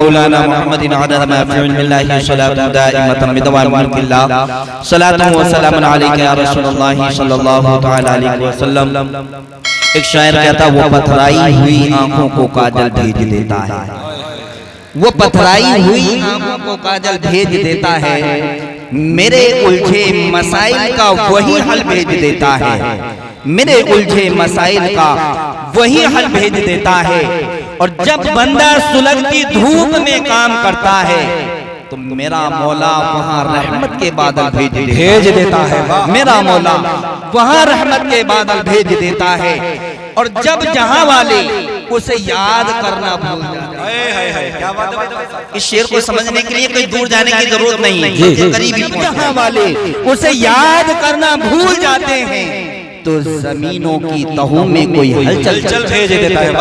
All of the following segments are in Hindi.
मौलाना मुहम्मदिन अदद मा फी इल्मिल्लाहि सलातु दाइमतन बिदवाम मुल्किल्लाह सलातु व सलामुन अलैका या रसूलुल्लाह सल्लल्लाहु तआला अलैहि वसल्लम। एक शायर कहता वो पथराई हुई आंखों को काजल भेज देता है, वो पथराई हुई आंखों को काजल भेज देता है, मेरे उलझे मसाइल का वही हल भेज देता है, मेरे उलझे मसाइल का वही हल भेज देता है। और जब बंदा सुलगती धूप में काम करता है तो मेरा मौला वहाँ रहमत के बादल भेज देता है, मेरा मौला वहाँ रहमत के बादल भेज देता है। और जब जहाँ वाले उसे याद करना भूल जाते हैं, क्या बात है, इस शेर को समझने के लिए कोई दूर जाने की जरूरत नहीं है, करीब जहाँ वाले उसे याद करना भूल जाते हैं तो जमीनों की तहों में कोई हलचल भेज देता है,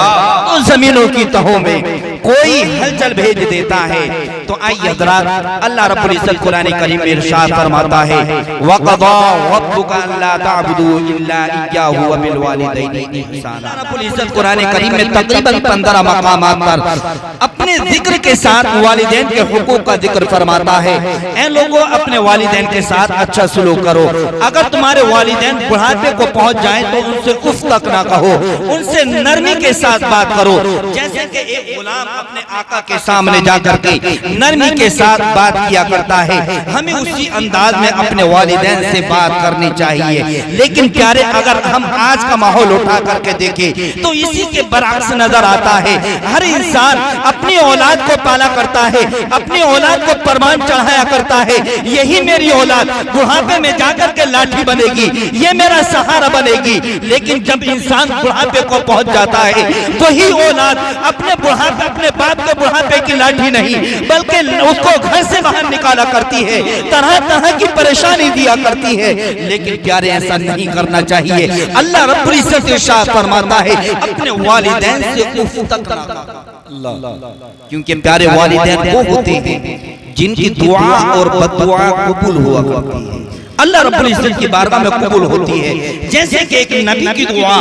तो जमीनों की तहों में कोई हलचल भेज देता है। तो आइए हज़रात, अल्लाह रब्बुल इज्जत कुरान करीम में इरशाद फरमाता है वक़ज़ा रब्बुका अल्ला तअबुदू इल्ला इय्याहु व बिल वालिदैनि इहसाना। रब्बुल इज्जत कुरान करीम में तकरीबन 15 मकामात पर अपने जिक्र के साथ वालिदैन के हुकूक का जिक्र फरमाता है। ऐ लोगों, अपने वालिदैन के साथ अच्छा सलूक करो। अगर तुम्हारे वालिदैन बुढ़ापे को पहुंच जाए तो उनसे उफ तक ना कहो, उनसे नरमी के साथ बात करो। जैसे कि एक गुलाम अपने आका के सामने जाकर के नरमी के साथ बात किया करता है, हमें उसी अंदाज में अपने वालिदैन से बात करनी चाहिए। लेकिन प्यारे, अगर हम आज का माहौल उठा करके देखें तो इसी के बरअक्स नजर आता है। हर इंसान अपनी औलाद को पाला करता है, अपनी औलाद को परमान चढ़ाया करता है, यही मेरी औलाद बुढ़ापे में जाकर के लाठी बनेगी, ये मेरा सहारा बनेगी। लेकिन जब इंसान बुढ़ापे को पहुंच जाता है वही औलाद अपने बुढ़ापे, अपने बाप के बुढ़ापे की लाठी नहीं बल्कि उसको घर से बाहर निकाला करती है, तरह तरह की परेशानी दिया करती है। लेकिन प्यारे, ऐसा नहीं करना चाहिए। अल्लाह रब्बुल इज्जत इरशाद फरमाता है अपने वालिदैन से उफ तक ना कहो, क्योंकि प्यारे वालिदैन वो होते हैं जिनकी दुआ और बददुआ कबूल हुआ करती है, अल्लाह रब्बुल इज्जत की बारगाह में कबूल होती है। जैसे कि एक नबी की दुआ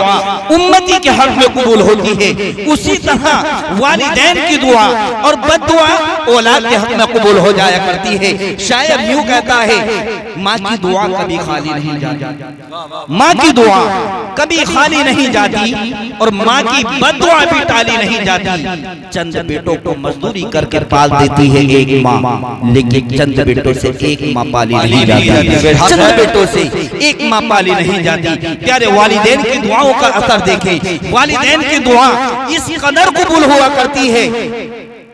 उम्मती के हक में कबूल होती है, उसी तरह वालिदैन की दुआ और बद्दुआ औलाद के हक में कबूल हो जाया करती है। शायर यूं कहता है, माँ की दुआ कभी खाली नहीं जाती, माँ की दुआ कभी खाली नहीं जाती और माँ की बद्दुआ भी टाली नहीं जाती। चंद बेटों को मजदूरी करके पाल देती है एक माँ, लेकिन चंद बेटों से एक माँ पाली नहीं जाती, चंद बेटों से एक माँ पाली नहीं जाती। प्यारे, वालिदैन की दुआओं का असर देखें। वालिदैन की दुआ इस कदर कबूल हुआ करती है,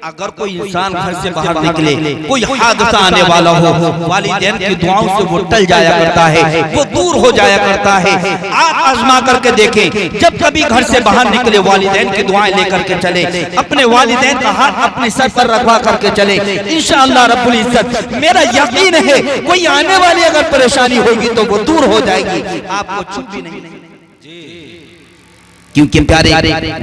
अगर कोई इंसान घर से बाहर निकले, कोई हादसा आने वाला हो, वालिदैन की दुआओं से वो टल जाया करता है, वो दूर हो जाया करता है। आप आजमा करके देखें, जब कभी घर से बाहर निकले वालिदैन की दुआएं लेकर के चले, अपने वालिदैन का हाथ अपने सर पर रखवा करके चले, इंशाअल्लाह रब्बुल इज्जत, मेरा यकीन है कोई आने वाली अगर परेशानी होगी तो वो दूर हो जाएगी, आपको छुप भी नहीं। क्योंकि प्यारे,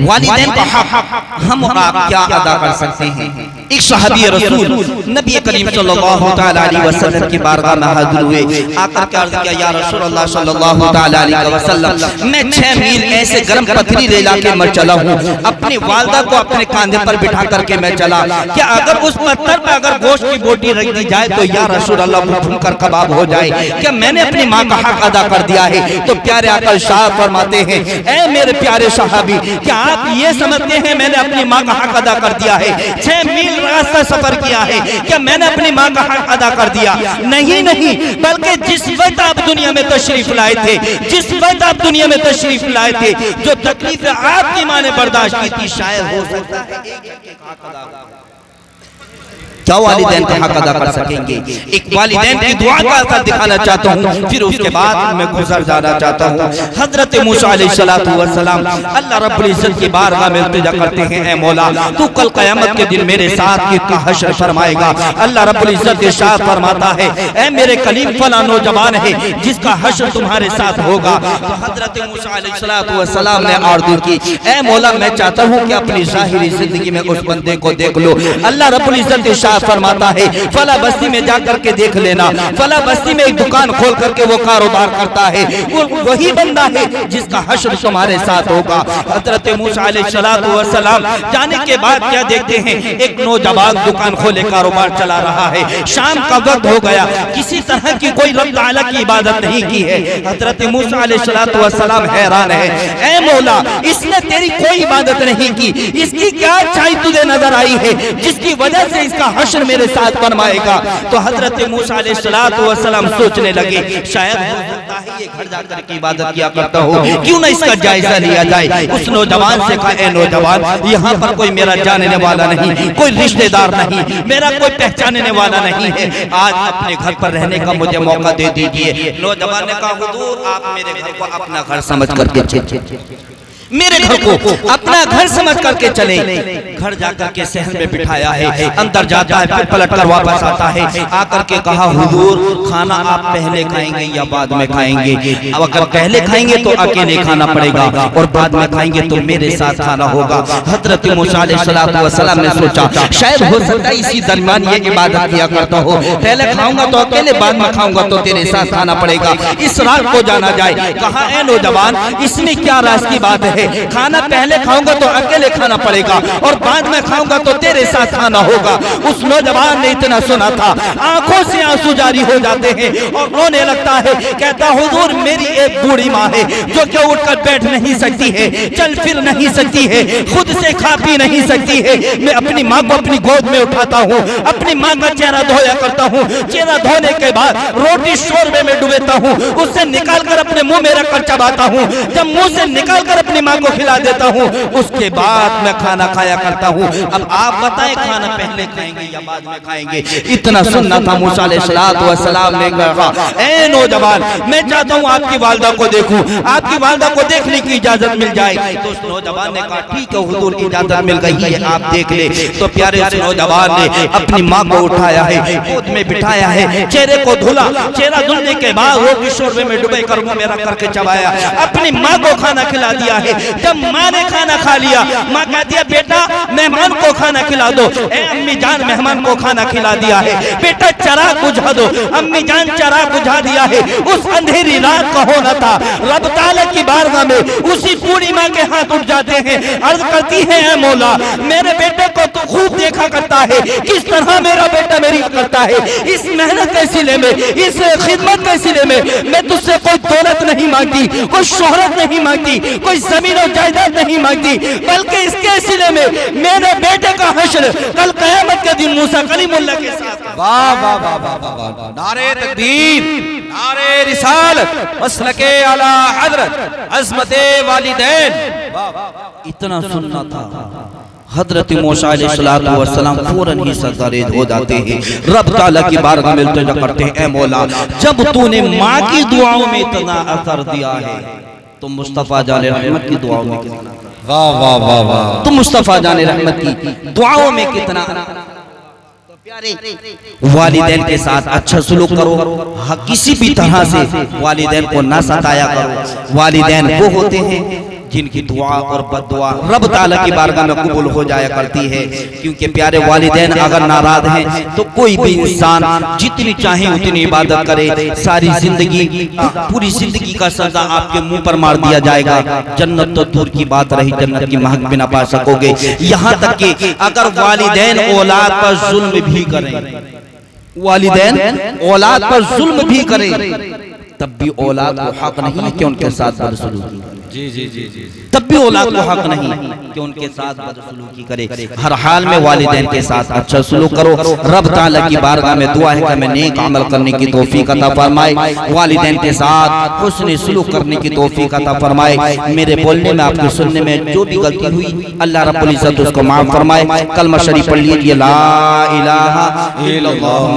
वालिदैन का हक हम और आप क्या अदा कर सकते हैं। एक सहाबी रसूल नबी करीम सल्लल्लाहु तआला अलैहि वसल्लम की बारगाह में हाजिर हुए, आकर के अर्ज किया, या रसूलल्लाह सल्लल्लाहु तआला अलैहि वसल्लम, मैं 6 मील ऐसे गर्म पथरीले इलाके में चला हूँ, अपनी वालिदा को अपने कांधे पर बिठा करके मैं चला, क्या अगर उस पत्थर पर अगर गोश्त की बोटी रख दी जाए तो या रसूलल्लाह वो भूनकर कबाब हो जाए, क्या मैंने अपनी माँ का हक अदा कर दिया है? तो प्यारे आका इरशाद फरमाते हैं, ऐ मेरे प्यारे सहाबी, क्या आप ये समझते हैं मैंने अपनी माँ का हक अदा कर दिया है? 6 मील रास्ता सफर किया है, क्या मैंने अपनी माँ का हक अदा कर दिया? नहीं नहीं, बल्कि जिस वक्त आप दुनिया में तशरीफ लाए थे, जिस वक्त आप दुनिया में तशरीफ लाए थे, जो तकलीफें आपकी माँ ने बर्दाश्त की थी, शायद हो सकता है क्या वालिदैन का हक अदा कर सकेंगे। एक वालिदैन की दुआ का असर दिखाना चाहता हूँ, फिर उसके बाद मैं गुजर जाना चाहता हूँ। हजरत मूसा अलैहिस्सलातु वस्सलाम अल्लाह रब्बुल इज्जत की बारगाह में इल्तिजा करते हैं, ऐ मौला तू कल क़यामत के दिन मेरे साथ कितना हश्र फरमाएगा। अल्लाह रब्बुल इज्जत इरशाद फरमाता है, ऐ मेरे कलीम फला नौजवान है जिसका हश्र तुम्हारे साथ होगा। तो हजरत मूसा अलैहिस्सलातु वस्सलाम ने अर्ज़ की, ऐ मौला मैं चाहता हूँ कि अपनी ज़ाहिरी जिंदगी में उस बंदे को देख लो। अल्लाह अल्लाह रब्बुल इज्जत इरशाद फरमाता है फला बस्ती में जाकर के देख लेना, फला बस्ती में एक दुकान खोल करके वो कारोबार करता है, वो वही बंदा है जिसका हश्र तुम्हारे साथ होगा। हजरत मूसा अलैहिस्सलातु वस्सलाम जाने के बाद क्या देखते हैं, एक नौजवान दुकान खोले कारोबार चला रहा है। शाम का वक्त हो गया, किसी तरह की कोई रब ताला की इबादत नहीं की है। हजरत मूसा अलैहिस्सलातु वस्सलाम हैरान है, ऐ मौला इसने तेरी कोई इबादत नहीं की, इसकी क्या अच्छाई तुझे नजर आई है जिसकी वजह से इसका हश्र मेरे साथ बनवाएगा। तो हजरत मूसा अलैहिस्सलातु वस्सलाम सोचने लगे शायद हो सकता है ये घर जाकर के इबादत किया करता हो, क्यों ना इसका जायजा लिया जाए। उस नौजवान से कहा, ए नौजवान यहाँ पर कोई मेरा जानने वाला नहीं, कोई रिश्तेदार नहीं, मेरा कोई पहचानने वाला नहीं है, आज अपने घर पर रहने का मुझे मौका दे दीजिए। नौजवान ने कहा हुजूर आप मेरे घर को अपना घर समझ करके मेरे घर को अपना घर समझ करके चले। घर जाकर के शहर में बिठाया है, अंदर जाता है फिर पलट कर वापस आता है, आकर के कहा हुजूर खाना आप पहले खाएंगे या बाद में खाएंगे? अब अगर पहले खाएंगे तो अकेले खाना पड़ेगा और बाद में खाएंगे तो मेरे साथ खाना होगा। हजरत मूसा अलैहिस्सलातु वस्सलाम ने सोचा शायद हो सकता है इसी दरमियान ये इबादत किया करता हो, पहले खाऊंगा तो अकेले, बाद में खाऊंगा तो तेरे साथ खाना पड़ेगा, इस रात को जाना जाए। कहा ए नौजवान इसमें क्या राज की बात है, खाना पहले खाऊंगा तो अकेले खाना पड़ेगा और बाद में खाऊंगा तो तेरे साथ खाना होगा। उस नौजवान ने इतना सुना था, आंखों से आंसू जारी हो जाते हैं और रोने लगता है, कहता हुजूर मेरी एक बूढ़ी माँ है जो कि उठकर बैठ नहीं सकती है, चल फिर नहीं सकती है, खुद से खा पी नहीं सकती है। मैं अपनी माँ को अपनी गोद में उठाता हूँ, अपनी माँ का चेहरा धोया करता हूँ, चेहरा धोने के बाद रोटी शोरबे में डुबेता हूँ, उससे निकाल कर अपने मुंह में रखकर चबाता हूँ, जब मुंह से निकाल कर अपनी माँ को खिला देता हूँ, उसके बाद मैं खाना खाया करता हूँ। अब आप बताएं खाना पहले खाएंगे या बाद में खाएंगे? इतना सुनना था मूसा अलैहिस्सलातु वस्सलाम ने कहा, ए नौजवान मैं चाहता हूँ आपकी वालिदा को देखूं, आपकी वालिदा को देखने की इजाजत मिल जाए। तो उस नौजवान ने कहा ठीक है हुजूर इजाजत मिल गई है, आप देख ले। तो प्यारे उस नौजवान ने अपनी माँ को उठाया है, गोद में बिठाया है, चेहरे को धुला, चेहरा धुलने के बाद रोटी शोरबे में डुबे कर मुंह में रख करके चबाया, अपनी माँ को खाना खिला दिया है। जब माँ ने खाना खा लिया, माँ कहती है बेटा मेहमान को खाना खिला दो। ए अम्मी जान मेहमान को खाना खिला दिया है, बेटा चराग बुझा दो। अम्मी जान चराग बुझा दिया है। उस अंधेरी रात का होना था, रब ताला की बारगाह में उसी बूढ़ी माँ के हाथ उठ जाते हैं, अर्ज करती है ए मौला मेरे बेटे को तो खूब देखा करता है, किस तरह मेरा बेटा मेरी करता है, इस मेहनत के सिले में, इस खिदमत के सिले में मैं तुझसे कोई दौलत नहीं मांगती, कोई शोहरत नहीं मांगती, कोई जमीन और जायदाद नहीं मांगती, बल्कि इसके सिले में मेरे बेटे का हश्र कल क़यामत के दिन मूसा कलीमुल्लाह के साथ। वाह वाह वाह वाह वाह, नारे तकबीर, नारे रिसालत, मसलके आला हजरत, अज़मते वालिदैन। इतना सुनना था। हजरत मूसा अलैहिस्सलातु वस्सलाम फौरन ही सरदारेज हो जाते हैं, रब ताला की बारगाह में इल्तिजा करते हैं, ए मौला जब तूने माँ की दुआओं में इतना असर दिया है तो मुस्तफा जाने रहमत की दुआओं में कितना, वाह वाह वाह वाह, तो मुस्तफा जाने रहमत की दुआओं में कितना। वालिदैन के साथ अच्छा सलूक करो, किसी भी तरह से वालिदैन को ना सताया करो। वालिदैन वो होते हैं जिनकी दुआ और बद्दुआ रब ताला की बारगाह में कबूल हो जाया करती है, क्योंकि प्यारे वालिदैन अगर नाराज हैं तो कोई भी इंसान जितनी चाहे उतनी इबादत करे, सारी जिंदगी पूरी जिंदगी का सजा आपके मुंह पर मार दिया जाएगा। जन्नत तो दूर की बात रही, जन्नत की महक भी ना पा सकोगे। यहाँ तक कि अगर वालिदैन औलाद पर जुल्म भी करें, वालिदैन औलाद पर जुल्म भी करें, तब भी औलाद को हक नहीं है कि उनके साथ बदसलूकी करे। जी जी जी जी, तब भी औलाद को हक नहीं कि उनके साथ बदसलूकी करे। हर हाल में वालिदैन के साथ अच्छा सलूक करो। रब ताला की बारगाह में दुआ है कि हमें नेक अमल करने की तौफीक अता फरमाए, वालिदैन के साथ हुस्न सलूक करने की तौफीक अता फरमाए। मेरे बोलने में आपके सुनने में जो भी गलती हुई अल्लाह रब्बुल इज्जत उसको माफ फरमाए। कलमा शरीफ पढ़ लीजिए, ला इलाहा इल्लल्लाह।